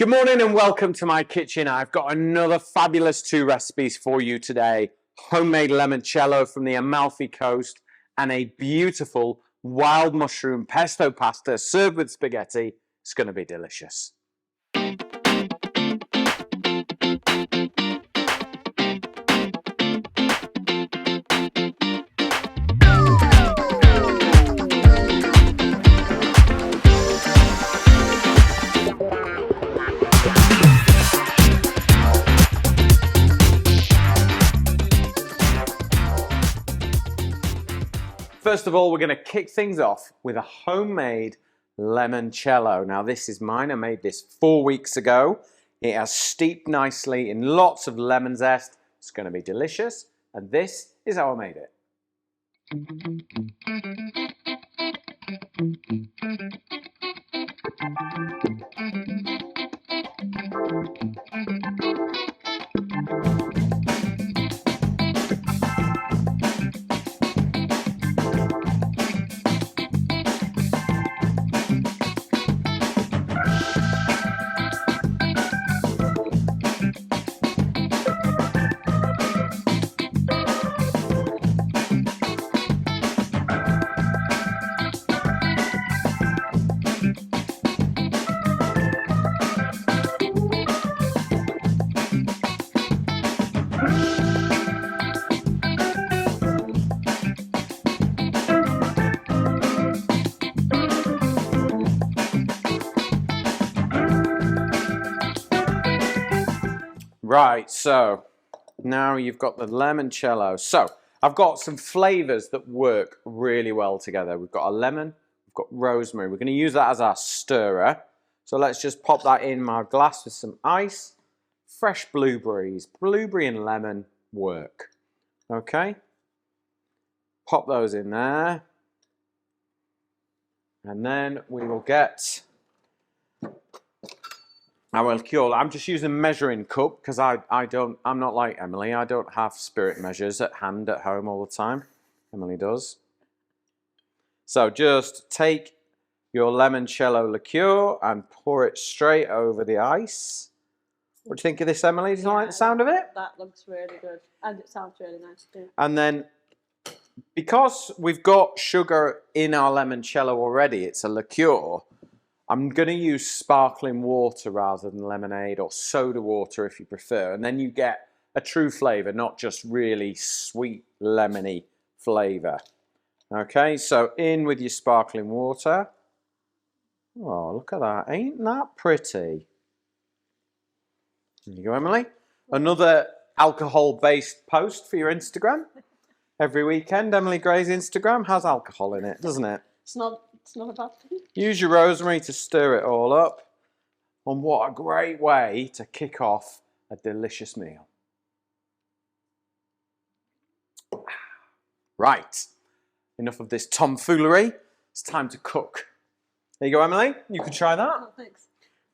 Good morning and welcome to my kitchen. I've got another fabulous 2 recipes for you today. Homemade limoncello from the Amalfi Coast and a beautiful wild mushroom pesto pasta served with spaghetti. It's going to be delicious. First of all, we're going to kick things off with a homemade limoncello. Now, this is mine. I made this 4 weeks ago. It has steeped nicely in lots of lemon zest. It's going to be delicious. And this is how I made it. Right, so now you've got the limoncello. So I've got some flavors that work really well together. We've got a lemon, we've got rosemary. We're going to use that as our stirrer. So let's just pop that in my glass with some ice. Fresh blueberries. Blueberry and lemon work. Okay. Pop those in there. And then we will get our liqueur. I'm just using a measuring cup because I'm not like Emily. I don't have spirit measures at hand at home all the time. Emily does. So just take your limoncello liqueur and pour it straight over the ice. What do you think of this, Emily? Do you like the sound of it? That looks really good. And it sounds really nice too. And then, because we've got sugar in our limoncello already, it's a liqueur, I'm going to use sparkling water rather than lemonade, or soda water if you prefer. And then you get a true flavour, not just really sweet lemony flavour. Okay, so in with your sparkling water. Oh, look at that. Ain't that pretty? There you go, Emily. Another alcohol-based post for your Instagram. Every weekend, Emily Gray's Instagram has alcohol in it, doesn't it? It's not a bad thing. Use your rosemary to stir it all up. And what a great way to kick off a delicious meal. Right, enough of this tomfoolery. It's time to cook. There you go, Emily. You can try that. Oh, thanks.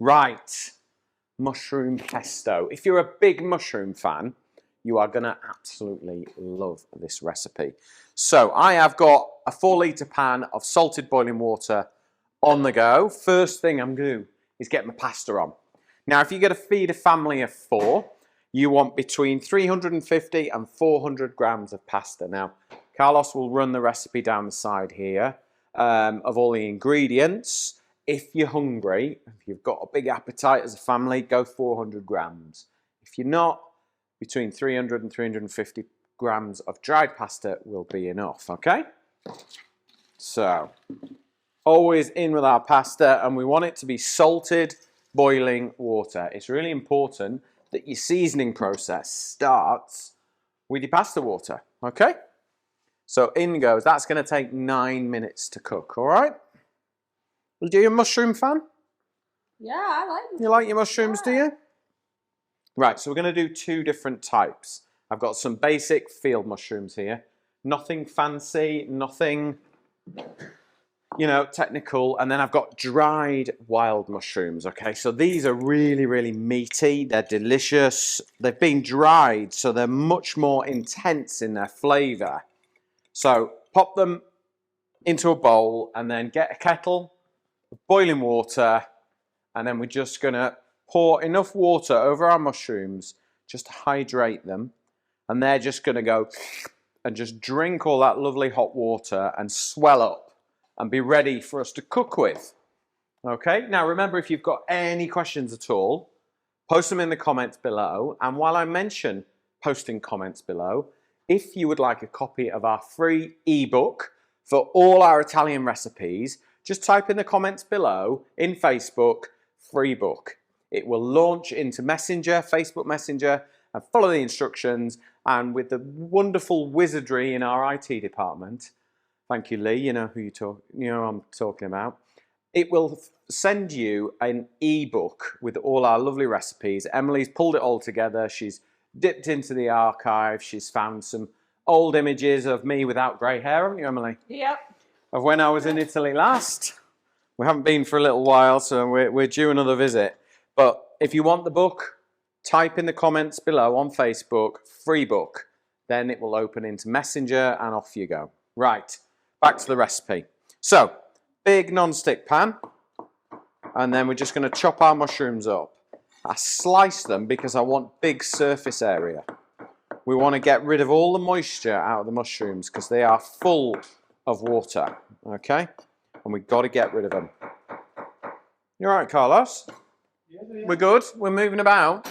Right, mushroom pesto. If you're a big mushroom fan, you are going to absolutely love this recipe. So I have got a 4-litre pan of salted boiling water on the go. First thing I'm going to do is get my pasta on. Now, if you're going to feed a family of 4, you want between 350 and 400 grams of pasta. Now, Carlos will run the recipe down the side here of all the ingredients. If you're hungry, if you've got a big appetite as a family, go 400 grams. If you're not, between 300 and 350 grams of dried pasta will be enough, okay? So, always in with our pasta, and we want it to be salted, boiling water. It's really important that your seasoning process starts with your pasta water, okay? So in goes. That's going to take 9 minutes to cook, all right? Are you a mushroom fan? Yeah, I like them. You like your mushrooms, do you? Right, so we're going to do 2 different types. I've got some basic field mushrooms here. Nothing fancy, nothing, you know, technical. And then I've got dried wild mushrooms, okay? So these are really, really meaty. They're delicious. They've been dried, so they're much more intense in their flavour. So pop them into a bowl and then get a kettle of boiling water, and then we're just going to pour enough water over our mushrooms just to hydrate them. And they're just going to go and just drink all that lovely hot water and swell up and be ready for us to cook with. Okay, now remember, if you've got any questions at all, post them in the comments below. And while I mention posting comments below, if you would like a copy of our free ebook for all our Italian recipes, just type in the comments below in Facebook, free book. It will launch into Messenger, Facebook Messenger, and follow the instructions. And with the wonderful wizardry in our IT department, thank you, Lee, you know who I'm talking about. It will send you an ebook with all our lovely recipes. Emily's pulled it all together. She's dipped into the archive. She's found some old images of me without grey hair, haven't you, Emily? Yep. Of when I was in Italy last. We haven't been for a little while, so we're due another visit. But if you want the book, type in the comments below on Facebook, free book. Then it will open into Messenger and off you go. Right, back to the recipe. So, big non-stick pan. And then we're just going to chop our mushrooms up. I slice them because I want big surface area. We want to get rid of all the moisture out of the mushrooms because they are full of water, okay? And we've got to get rid of them. You all right, Carlos? Yeah. We're good? We're moving about?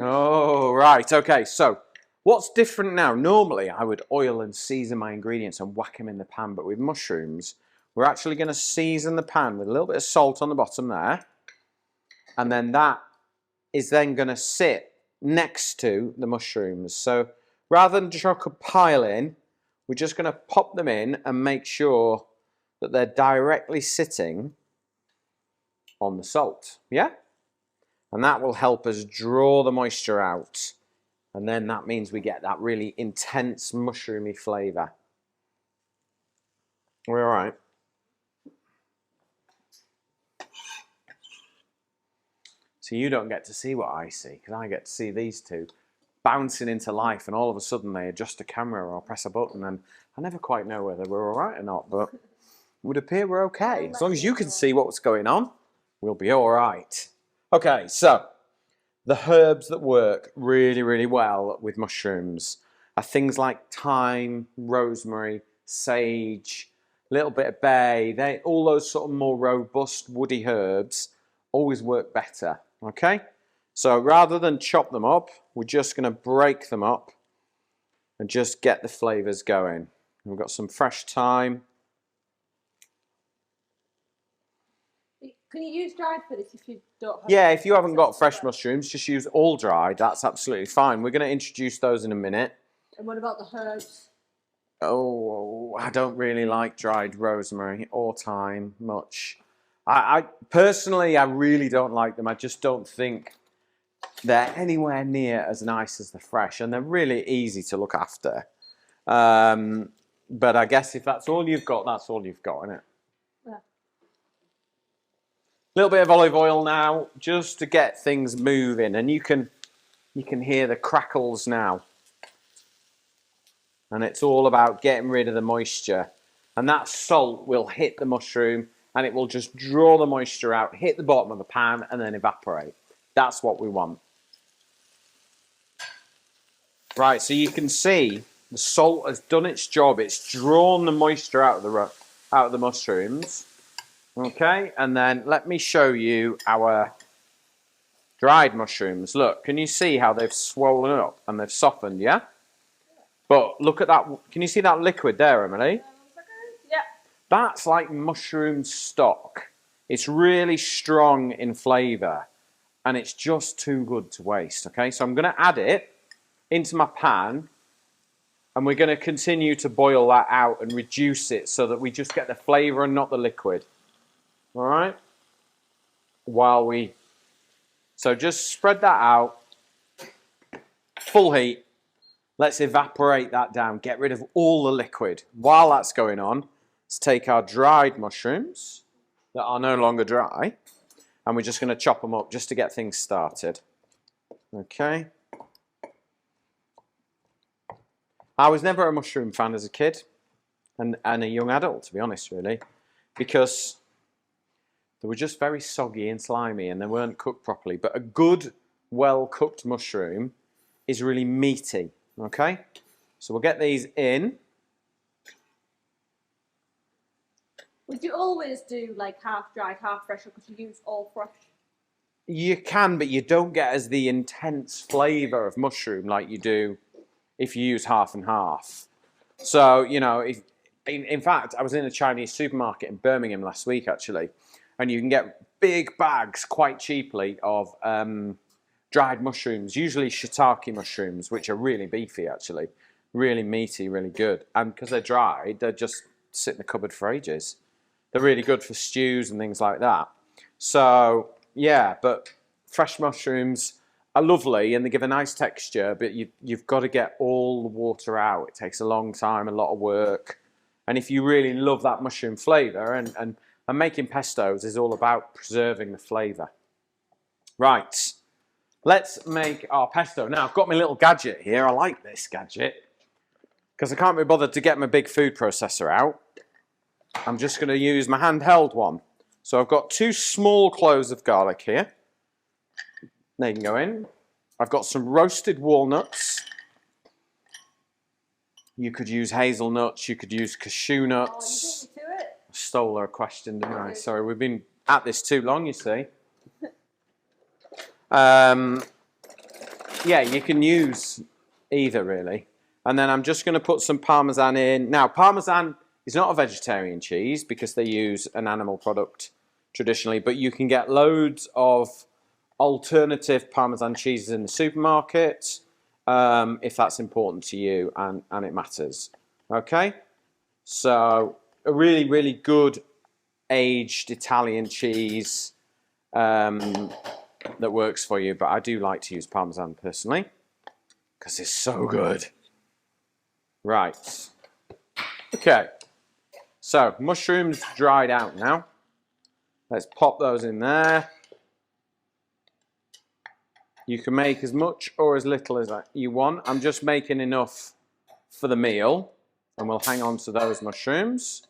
Oh, right, okay. So, what's different now? Normally, I would oil and season my ingredients and whack them in the pan, but with mushrooms, we're actually going to season the pan with a little bit of salt on the bottom there. And then that is then going to sit next to the mushrooms. So rather than chuck a pile in, we're just going to pop them in and make sure that they're directly sitting on the salt. Yeah? And that will help us draw the moisture out. And then that means we get that really intense mushroomy flavour. We're all right. So you don't get to see what I see, because I get to see these two bouncing into life, and all of a sudden they adjust a camera or press a button, and I never quite know whether we're all right or not, but it would appear we're okay. As long as you can see what's going on, we'll be all right. Okay, so the herbs that work really, really well with mushrooms are things like thyme, rosemary, sage, a little bit of bay. All those sort of more robust woody herbs always work better. Okay, so rather than chop them up, we're just going to break them up and just get the flavours going. We've got some fresh thyme. Can you use dried for this if you don't have... Yeah, if you haven't got fresh mushrooms, just use all dried. That's absolutely fine. We're going to introduce those in a minute. And what about the herbs? Oh, I don't really like dried rosemary or thyme much. I personally, I really don't like them. I just don't think they're anywhere near as nice as the fresh, and they're really easy to look after. But I guess if that's all you've got, that's all you've got, isn't it? Yeah. A little bit of olive oil now, just to get things moving, and you can hear the crackles now. And it's all about getting rid of the moisture, and that salt will hit the mushroom. And it will just draw the moisture out, hit the bottom of the pan, and then evaporate. That's what we want. Right, so you can see the salt has done its job. It's drawn the moisture out of the mushrooms. Okay, and then let me show you our dried mushrooms. Look, can you see how they've swollen up and they've softened, yeah? But look at that. Can you see that liquid there, Emily? Yeah. That's like mushroom stock. It's really strong in flavour, and it's just too good to waste, okay? So I'm going to add it into my pan, and we're going to continue to boil that out and reduce it so that we just get the flavour and not the liquid. All right? So just spread that out, full heat. Let's evaporate that down, get rid of all the liquid. While that's going on, let's take our dried mushrooms that are no longer dry, and we're just going to chop them up just to get things started. Okay. I was never a mushroom fan as a kid and a young adult, to be honest, really, because They were just very soggy and slimy and they weren't cooked properly. But a good, well-cooked mushroom is really meaty, okay? So we'll get these in. Would you always do like half dried, half fresh, or could you use all fresh? You can, but you don't get as the intense flavour of mushroom like you do if you use half and half. So, you know, in fact, I was in a Chinese supermarket in Birmingham last week, actually, and you can get big bags quite cheaply of dried mushrooms, usually shiitake mushrooms, which are really beefy, actually, really meaty, really good. And because they're dried, they just sit in the cupboard for ages. They're really good for stews and things like that. So, yeah, but fresh mushrooms are lovely and they give a nice texture, but you've got to get all the water out. It takes a long time, a lot of work. And if you really love that mushroom flavour, and making pestos is all about preserving the flavour. Right, let's make our pesto. Now, I've got my little gadget here. I like this gadget because I can't be bothered to get my big food processor out. I'm just going to use my handheld one. So I've got 2 small cloves of garlic here. They can go in. I've got some roasted walnuts. You could use hazelnuts. You could use cashew nuts. Oh, you beat me to it. I stole her question, didn't I? Sorry, we've been at this too long, you see. Yeah, you can use either, really. And then I'm just going to put some Parmesan in. Now, Parmesan is not a vegetarian cheese because they use an animal product traditionally, but you can get loads of alternative Parmesan cheeses in the supermarket if that's important to you and it matters. Okay? So, a really, really good aged Italian cheese that works for you, but I do like to use Parmesan personally because it's so good. Right. Okay. So, mushrooms dried out now. Let's pop those in there. You can make as much or as little as you want. I'm just making enough for the meal. And we'll hang on to those mushrooms.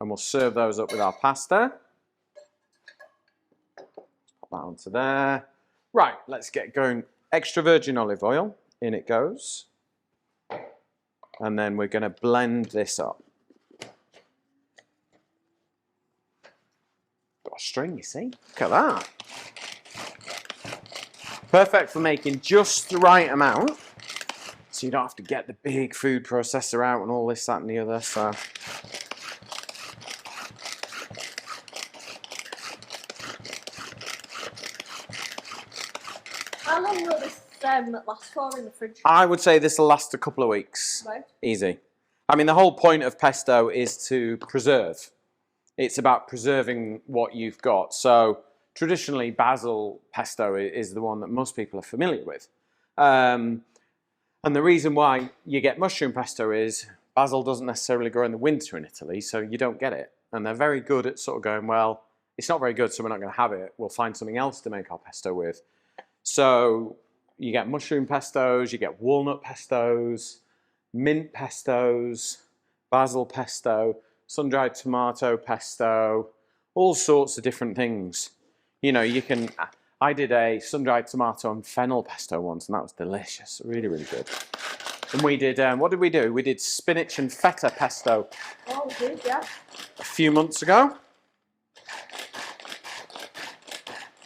And we'll serve those up with our pasta. Pop that onto there. Right, let's get going. Extra virgin olive oil. In it goes. And then we're going to blend this up. Got a string, you see? Look at that. Perfect for making just the right amount. So you don't have to get the big food processor out and all this, that and the other. So. How long will this last for in the fridge? I would say this will last a couple of weeks. Right. Easy. I mean, the whole point of pesto is to preserve. It's about preserving what you've got. So traditionally, basil pesto is the one that most people are familiar with. And the reason why you get mushroom pesto is basil doesn't necessarily grow in the winter in Italy, so you don't get it. And they're very good at sort of going, well, it's not very good, so we're not going to have it. We'll find something else to make our pesto with. So you get mushroom pestos, you get walnut pestos, mint pestos, basil pesto, sun-dried tomato pesto, all sorts of different things. You know, you can... I did a sun-dried tomato and fennel pesto once, and that was delicious. Really, really good. And we did... what did we do? We did spinach and feta pesto. Oh, we did, yeah. A few months ago.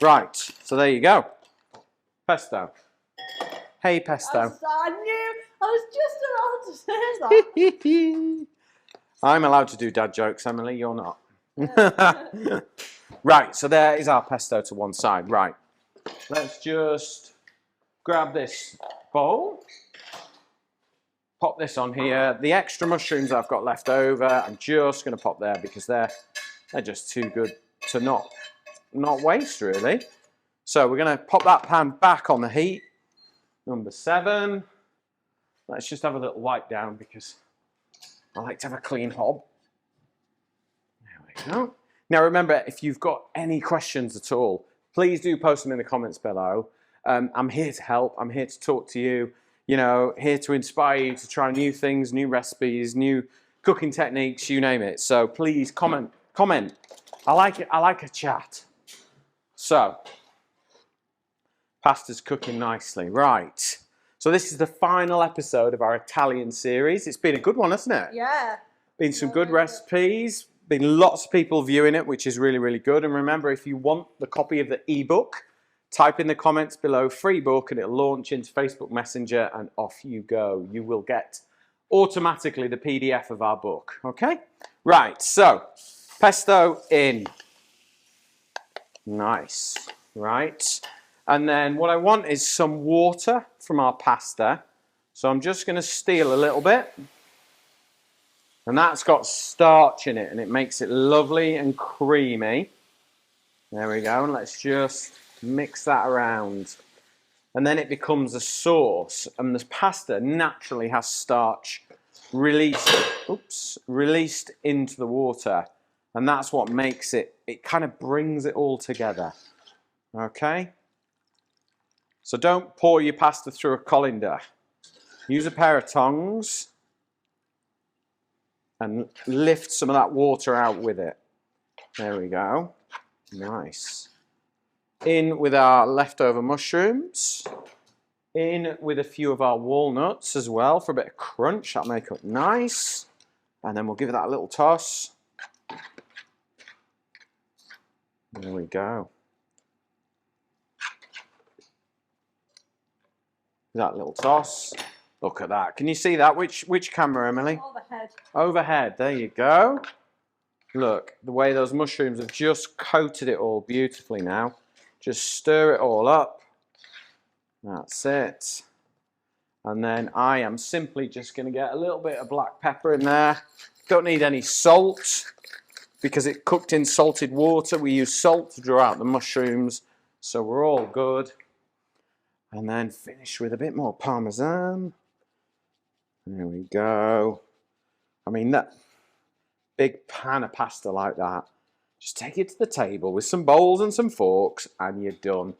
Right, so there you go. Pesto. Hey, pesto. I knew I was just about to say that. I'm allowed to do dad jokes, Emily. You're not. Right, so there is our pesto to one side. Right, let's just grab this bowl. Pop this on here. The extra mushrooms I've got left over, I'm just going to pop there because they're just too good to not waste, really. So we're going to pop that pan back on the heat. Number 7. Let's just have a little wipe down because I like to have a clean hob. There we go. Now remember, if you've got any questions at all, please do post them in the comments below. I'm here to help. I'm here to talk to you. You know, here to inspire you to try new things, new recipes, new cooking techniques, you name it. So please comment. I like it. I like a chat. So, pasta's cooking nicely. Right. So this is the final episode of our Italian series. It's been a good one, hasn't it? Yeah. Been some good recipes. Been lots of people viewing it, which is really, really good. And remember, if you want the copy of the ebook, type in the comments below free book and it'll launch into Facebook Messenger and off you go. You will get automatically the PDF of our book. Okay? Right, so pesto in. Nice. Right. And then what I want is some water from our pasta. So I'm just going to steal a little bit. And that's got starch in it and it makes it lovely and creamy. There we go. And let's just mix that around. And then it becomes a sauce. And the pasta naturally has starch released into the water. And that's what makes it, it kind of brings it all together. Okay? So don't pour your pasta through a colander. Use a pair of tongs and lift some of that water out with it. There we go. Nice. In with our leftover mushrooms. In with a few of our walnuts as well for a bit of crunch. That'll make it nice. And then we'll give it that little toss. There we go. That little toss. Look at that. Can you see that? Which camera, Emily? Overhead. Overhead. There you go. Look, the way those mushrooms have just coated it all beautifully now. Just stir it all up. That's it. And then I am simply just going to get a little bit of black pepper in there. Don't need any salt because it cooked in salted water. We use salt to draw out the mushrooms, so we're all good. And then finish with a bit more Parmesan. There we go. I mean, that big pan of pasta like that, just take it to the table with some bowls and some forks and you're done.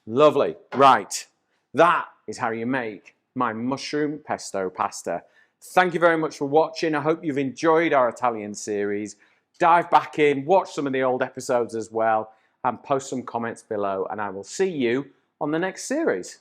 Lovely. Right. That is how you make my mushroom pesto pasta. Thank you very much for watching. I hope you've enjoyed our Italian series. Dive back in, watch some of the old episodes as well, and post some comments below, and I will see you on the next series.